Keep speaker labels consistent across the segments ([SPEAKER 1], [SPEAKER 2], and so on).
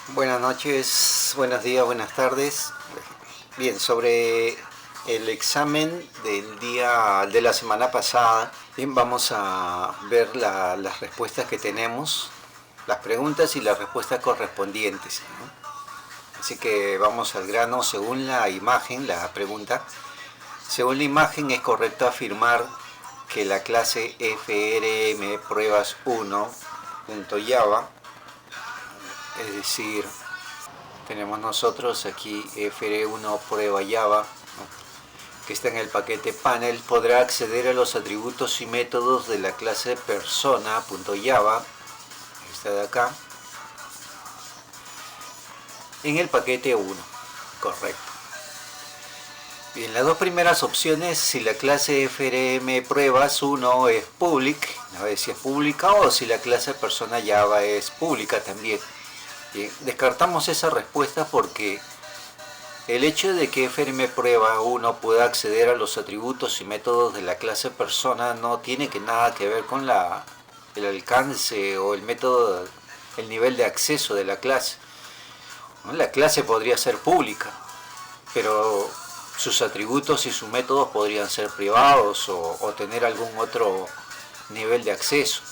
[SPEAKER 1] Buenas noches, buenos días, buenas tardes. Bien, sobre el examen del día de la semana pasada, bien, vamos a ver las respuestas que tenemos, las preguntas y las respuestas correspondientes, ¿no? Así que vamos al grano según la imagen, la pregunta. Según la imagen, es correcto afirmar que la clase FRM pruebas 1.java, es decir, tenemos nosotros aquí FR1 prueba Java, ¿no?, que está en el paquete panel, podrá acceder a los atributos y métodos de la clase persona.java, esta de acá, en el paquete 1, correcto. Bien, las dos primeras opciones, si la clase FRM pruebas 1 es public, a ver si es pública, o si la clase persona Java es pública también. Bien, descartamos esa respuesta porque el hecho de que FRM prueba 1 pueda acceder a los atributos y métodos de la clase persona no tiene nada que ver con el alcance o el método, el nivel de acceso de la clase. La clase podría ser pública, pero sus atributos y sus métodos podrían ser privados o tener algún otro nivel de acceso.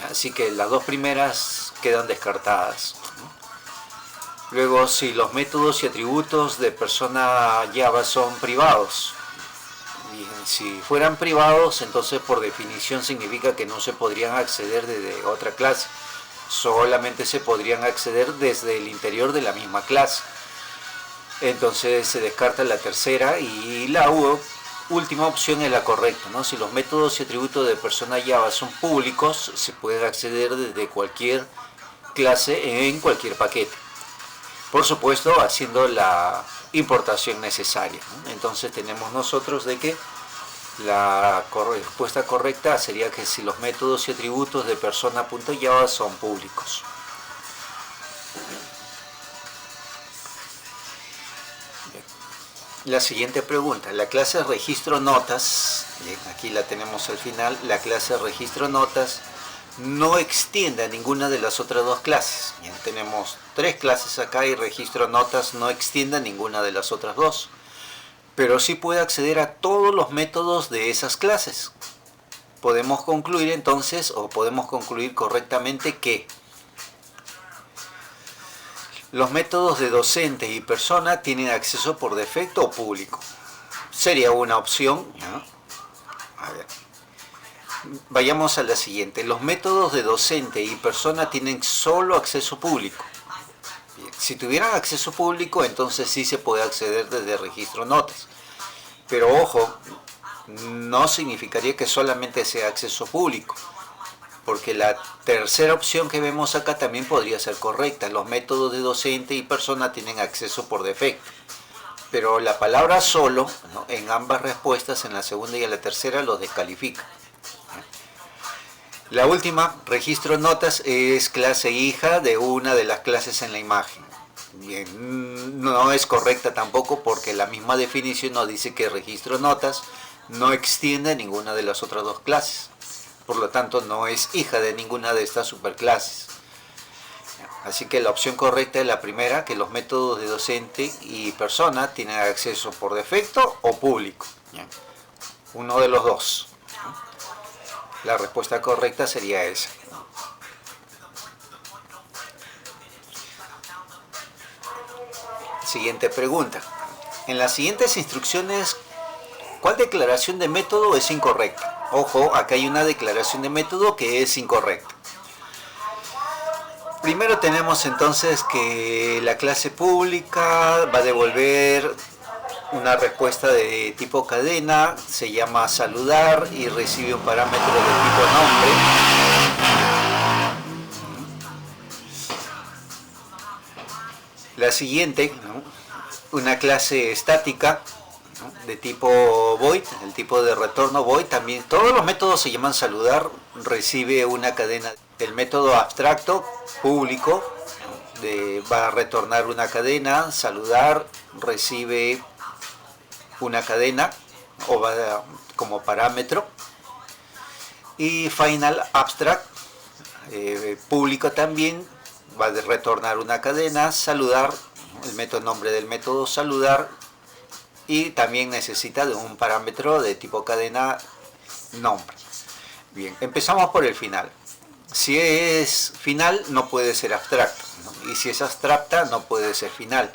[SPEAKER 1] Así que las dos primeras quedan descartadas. Luego, si los métodos y atributos de persona Java son privados, bien, si fueran privados, entonces por definición significa que no se podrían acceder desde otra clase, solamente se podrían acceder desde el interior de la misma clase. Entonces se descarta la tercera y la última opción es la correcta, ¿no? Si los métodos y atributos de persona Java son públicos, se puede acceder desde cualquier clase en cualquier paquete. Por supuesto, haciendo la importación necesaria, ¿no? Entonces tenemos nosotros de que la respuesta correcta sería que si los métodos y atributos de persona.java son públicos. La siguiente pregunta, la clase registro notas, aquí la tenemos al final, la clase registro notas no extiende a ninguna de las otras dos clases. Bien, tenemos tres clases acá y registro notas no extiende a ninguna de las otras dos, pero sí puede acceder a todos los métodos de esas clases. Podemos concluir entonces, o podemos concluir correctamente que los métodos de docente y persona tienen acceso por defecto o público. Sería una opción, ¿no? A ver. Vayamos a la siguiente. Los métodos de docente y persona tienen solo acceso público. Bien. Si tuvieran acceso público, entonces sí se puede acceder desde registro notas. Pero ojo, no significaría que solamente sea acceso público, porque la tercera opción que vemos acá también podría ser correcta. Los métodos de docente y persona tienen acceso por defecto. Pero la palabra solo, ¿no?, en ambas respuestas, en la segunda y en la tercera, los descalifica. La última, registro notas, es clase hija de una de las clases en la imagen. Bien, no es correcta tampoco porque la misma definición nos dice que registro notas no extiende a ninguna de las otras dos clases. Por lo tanto, no es hija de ninguna de estas superclases. Así que la opción correcta es la primera, que los métodos de docente y persona tienen acceso por defecto o público. Uno de los dos. La respuesta correcta sería esa. Siguiente pregunta. En las siguientes instrucciones, ¿cuál declaración de método es incorrecta? Ojo, acá hay una declaración de método que es incorrecta. Primero tenemos entonces que la clase pública va a devolver una respuesta de tipo cadena, se llama saludar y recibe un parámetro de tipo nombre. La siguiente, ¿no?, una clase estática, ¿no?, de tipo void, el tipo de retorno void, también todos los métodos se llaman saludar, recibe una cadena. El método abstracto público va a retornar una cadena, saludar, recibe una cadena o va como parámetro, y final abstract público también va a retornar una cadena, saludar, el nombre del método saludar, y también necesita de un parámetro de tipo cadena nombre. Bien, empezamos por el final. Si es final no puede ser abstracta, ¿no? Y si es abstracta no puede ser final.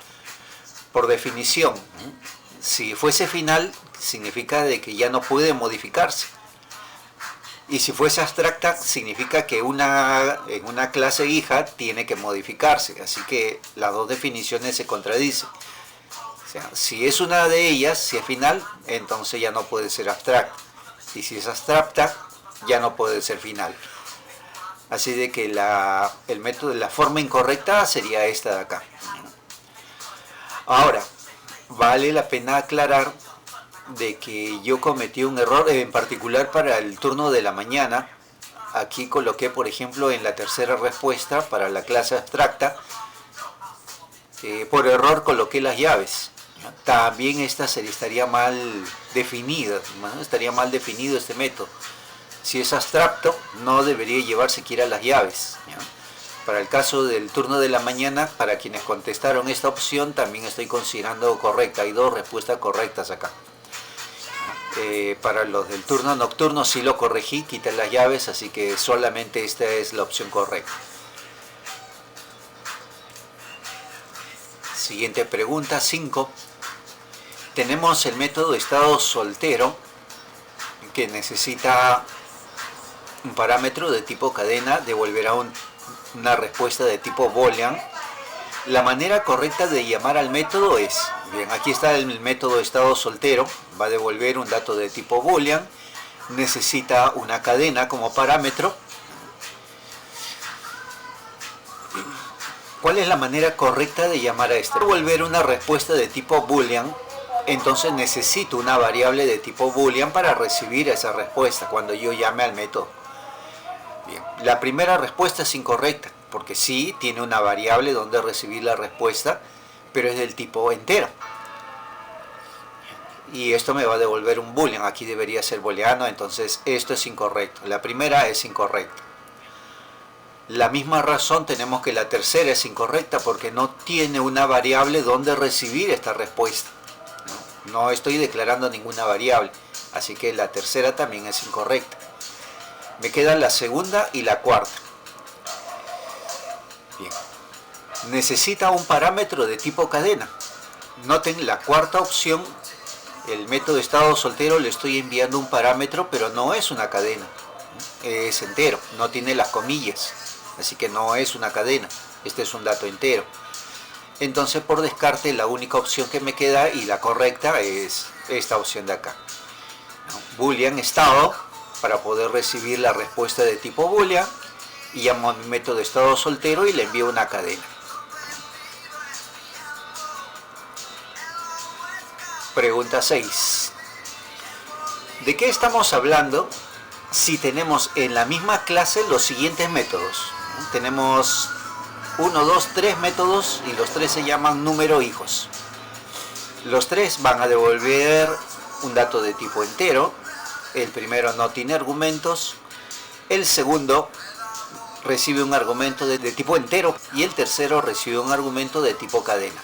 [SPEAKER 1] Por definición, ¿no? Si fuese final significa de que ya no puede modificarse. Y si fuese abstracta significa que en una clase hija tiene que modificarse. Así que las dos definiciones se contradicen. O sea, si es una de ellas, si es final, entonces ya no puede ser abstracta. Y si es abstracta, ya no puede ser final. Así de que la forma incorrecta sería esta de acá. Ahora, vale la pena aclarar de que yo cometí un error, en particular para el turno de la mañana. Aquí coloqué, por ejemplo, en la tercera respuesta para la clase abstracta, por error coloqué las llaves. También esta estaría mal definida, ¿no? Estaría mal definido este método. Si es abstracto, no debería llevar siquiera las llaves, ¿ya? Para el caso del turno de la mañana, para quienes contestaron esta opción, también estoy considerando correcta. Hay dos respuestas correctas acá. Para los del turno nocturno sí lo corregí, quité las llaves, así que solamente esta es la opción correcta. Siguiente pregunta, 5. Tenemos el método estado soltero, que necesita un parámetro de tipo cadena, devolverá una respuesta de tipo boolean. La manera correcta de llamar al método es, bien, aquí está el método estado soltero, va a devolver un dato de tipo boolean, necesita una cadena como parámetro. ¿Cuál es la manera correcta de llamar a esto? Para devolver una respuesta de tipo boolean, entonces necesito una variable de tipo boolean para recibir esa respuesta cuando yo llame al método. Bien, la primera respuesta es incorrecta, porque sí tiene una variable donde recibir la respuesta, pero es del tipo entero. Y esto me va a devolver un boolean, aquí debería ser booleano, entonces esto es incorrecto. La primera es incorrecta. La misma razón tenemos que la tercera es incorrecta, porque no tiene una variable donde recibir esta respuesta. No estoy declarando ninguna variable, así que la tercera también es incorrecta. Me quedan la segunda y la cuarta. Bien. Necesita un parámetro de tipo cadena. Noten la cuarta opción, el método estado soltero, le estoy enviando un parámetro, pero no es una cadena. Es entero, no tiene las comillas, así que no es una cadena. Este es un dato entero. Entonces, por descarte, la única opción que me queda y la correcta es esta opción de acá, ¿no? Boolean estado, para poder recibir la respuesta de tipo boolean, y llamo a mi método estado soltero y le envío una cadena. Pregunta 6. ¿De qué estamos hablando si tenemos en la misma clase los siguientes métodos? Tenemos 1, 2, 3 métodos y los 3 se llaman número hijos. Los 3 van a devolver un dato de tipo entero. El primero no tiene argumentos. El segundo recibe un argumento de tipo entero y el tercero recibe un argumento de tipo cadena.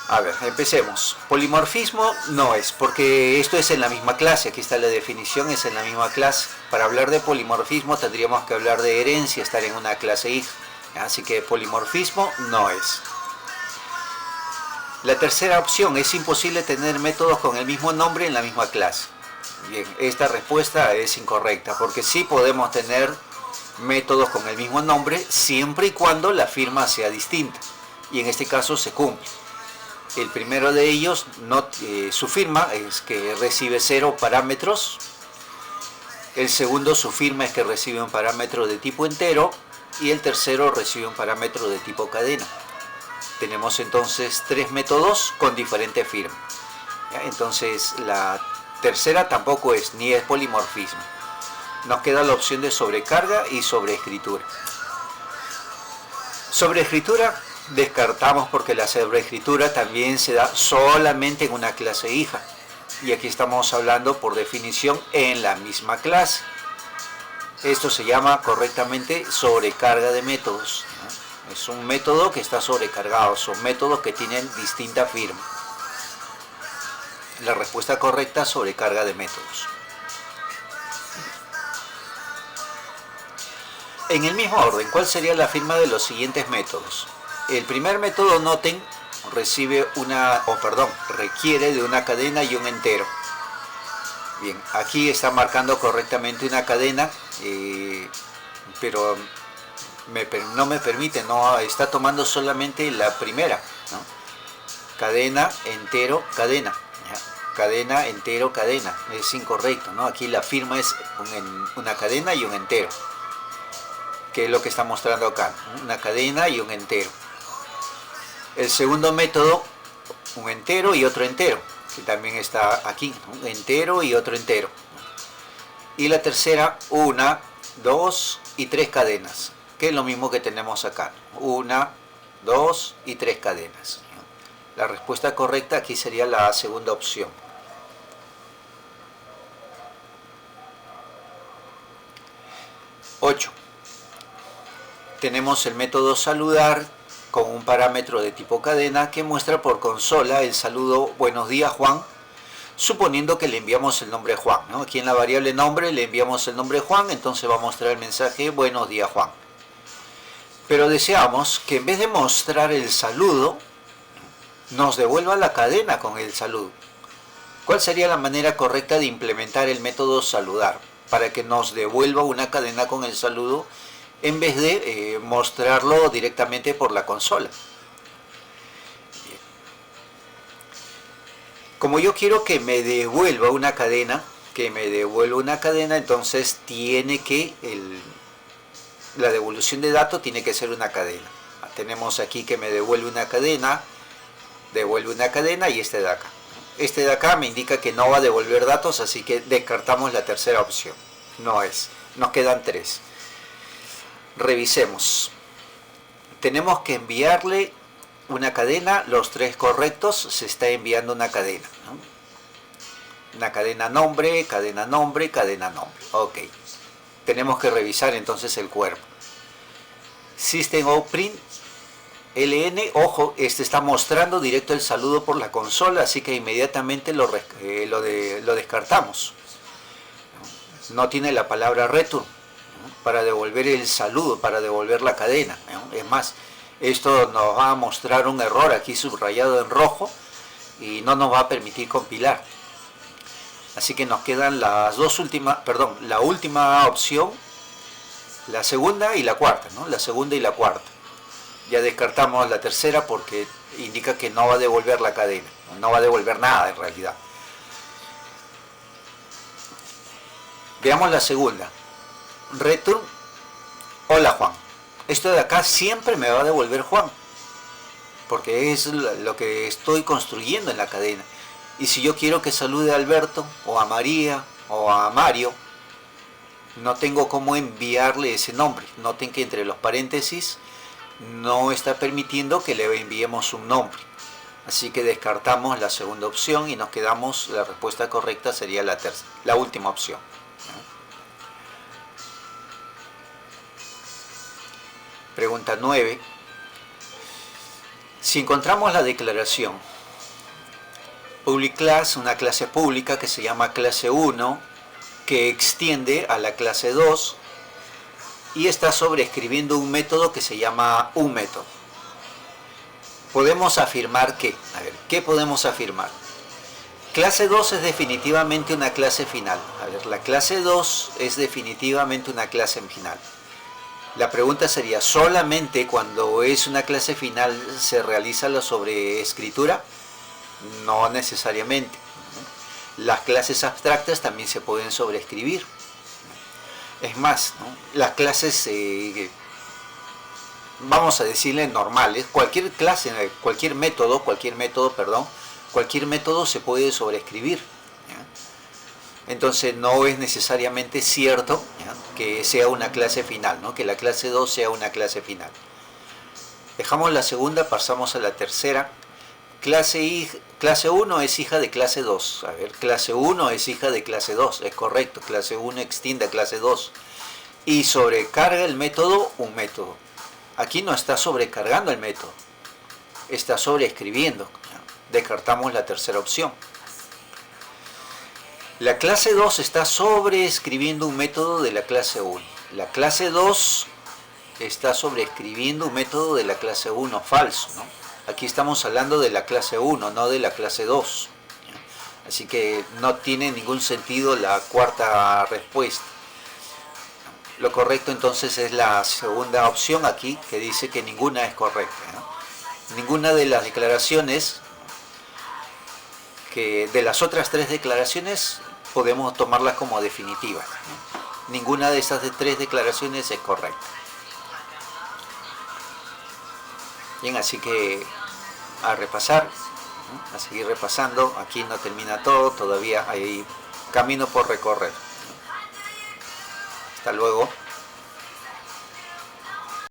[SPEAKER 1] A ver, empecemos. Polimorfismo no es, porque esto es en la misma clase. Aquí está la definición, es en la misma clase. Para hablar de polimorfismo tendríamos que hablar de herencia, estar en una clase hija. Así que polimorfismo no es. La tercera opción, es imposible tener métodos con el mismo nombre en la misma clase. Bien, esta respuesta es incorrecta, porque sí podemos tener métodos con el mismo nombre siempre y cuando la firma sea distinta. Y en este caso se cumple. El primero de ellos, su firma es que recibe 0 parámetros. El segundo, su firma es que recibe un parámetro de tipo entero. Y el tercero recibe un parámetro de tipo cadena. Tenemos entonces 3 métodos con diferente firma. ¿Ya? Entonces la tercera tampoco es, ni es polimorfismo. Nos queda la opción de sobrecarga y sobreescritura. Sobreescritura descartamos porque la sobreescritura también se da solamente en una clase hija. Y aquí estamos hablando por definición en la misma clase. Esto se llama correctamente sobrecarga de métodos, ¿no? Es un método que está sobrecargado, son métodos que tienen distinta firma. La respuesta correcta, sobrecarga de métodos. En el mismo orden, ¿cuál sería la firma de los siguientes métodos? El primer método, noten, requiere de una cadena y un entero. Bien, aquí está marcando correctamente una cadena, pero no me permite, no está tomando solamente la primera, ¿no? Cadena, entero, cadena. ¿Ya? Cadena, entero, cadena. Es incorrecto, ¿no? Aquí la firma es una cadena y un entero, que es lo que está mostrando acá, ¿no? Una cadena y un entero. El segundo método, un entero y otro entero, que también está aquí, ¿no? Un entero y otro entero. Y la tercera, una, dos y tres cadenas, que es lo mismo que tenemos acá, ¿no? Una, dos y tres cadenas. La respuesta correcta aquí sería la segunda opción. Ocho. Tenemos el método saludar con un parámetro de tipo cadena que muestra por consola el saludo "buenos días Juan", suponiendo que le enviamos el nombre Juan, ¿no? Aquí en la variable nombre le enviamos el nombre Juan, entonces va a mostrar el mensaje "buenos días Juan". Pero deseamos que en vez de mostrar el saludo, nos devuelva la cadena con el saludo. ¿Cuál sería la manera correcta de implementar el método saludar para que nos devuelva una cadena con el saludo en vez de mostrarlo directamente por la consola? Bien. Como yo quiero que me devuelva una cadena, entonces tiene que la devolución de datos tiene que ser una cadena. Tenemos aquí que me devuelve una cadena y este de acá. Este de acá me indica que no va a devolver datos, así que descartamos la tercera opción. No es. Nos quedan tres. Revisemos. Tenemos que enviarle una cadena, los tres correctos, se está enviando una cadena, ¿no? Una cadena nombre, cadena nombre, cadena nombre. Ok. Tenemos que revisar entonces el cuerpo. System.out.print ln, ojo, este está mostrando directo el saludo por la consola, así que inmediatamente lo descartamos. No tiene la palabra return, ¿no? Para devolver el saludo, para devolver la cadena, ¿no? Es más, esto nos va a mostrar un error aquí subrayado en rojo y no nos va a permitir compilar. Así que nos quedan las dos últimas, perdón, la última opción, la segunda y la cuarta, ¿no? La segunda y la cuarta. Ya descartamos la tercera porque indica que no va a devolver la cadena, no va a devolver nada en realidad. Veamos la segunda. Return, hola Juan. Esto de acá siempre me va a devolver Juan, porque es lo que estoy construyendo en la cadena. Y si yo quiero que salude a Alberto, o a María, o a Mario, no tengo cómo enviarle ese nombre. Noten que entre los paréntesis no está permitiendo que le enviemos un nombre. Así que descartamos la segunda opción y nos quedamos, la respuesta correcta sería la última opción. Pregunta 9. Si encontramos la declaración public class, una clase pública que se llama clase 1, que extiende a la clase 2 y está sobreescribiendo un método que se llama un método, podemos afirmar que, ¿qué podemos afirmar? Clase 2 es definitivamente una clase final. La clase 2 es definitivamente una clase final. La pregunta sería, ¿solamente cuando es una clase final se realiza la sobreescritura? No necesariamente. Las clases abstractas también se pueden sobreescribir. Es más, ¿no? Las clases, vamos a decirle normales, cualquier método se puede sobreescribir, ¿ya? Entonces no es necesariamente cierto, ¿ya?, que sea una clase final, ¿no?, que la clase 2 sea una clase final. Dejamos la segunda, pasamos a la tercera. Clase 1 es hija de clase 2. Clase 1 es hija de clase 2, es correcto. Clase 1 extiende a clase 2. y sobrecarga el método un método. Aquí no está sobrecargando el método, está sobreescribiendo. Descartamos la tercera opción. La clase 2 está sobreescribiendo un método de la clase 1. La clase 2 está sobreescribiendo un método de la clase 1, falso, ¿no? Aquí estamos hablando de la clase 1, no de la clase 2. Así que no tiene ningún sentido la cuarta respuesta. Lo correcto entonces es la segunda opción aquí, que dice que ninguna es correcta, ¿no? Ninguna de las declaraciones, que de las otras tres declaraciones, podemos tomarlas como definitivas, ¿no? Ninguna de esas tres declaraciones es correcta. Bien, así que a repasar, ¿no? A seguir repasando. Aquí no termina todo, todavía hay camino por recorrer. Hasta luego.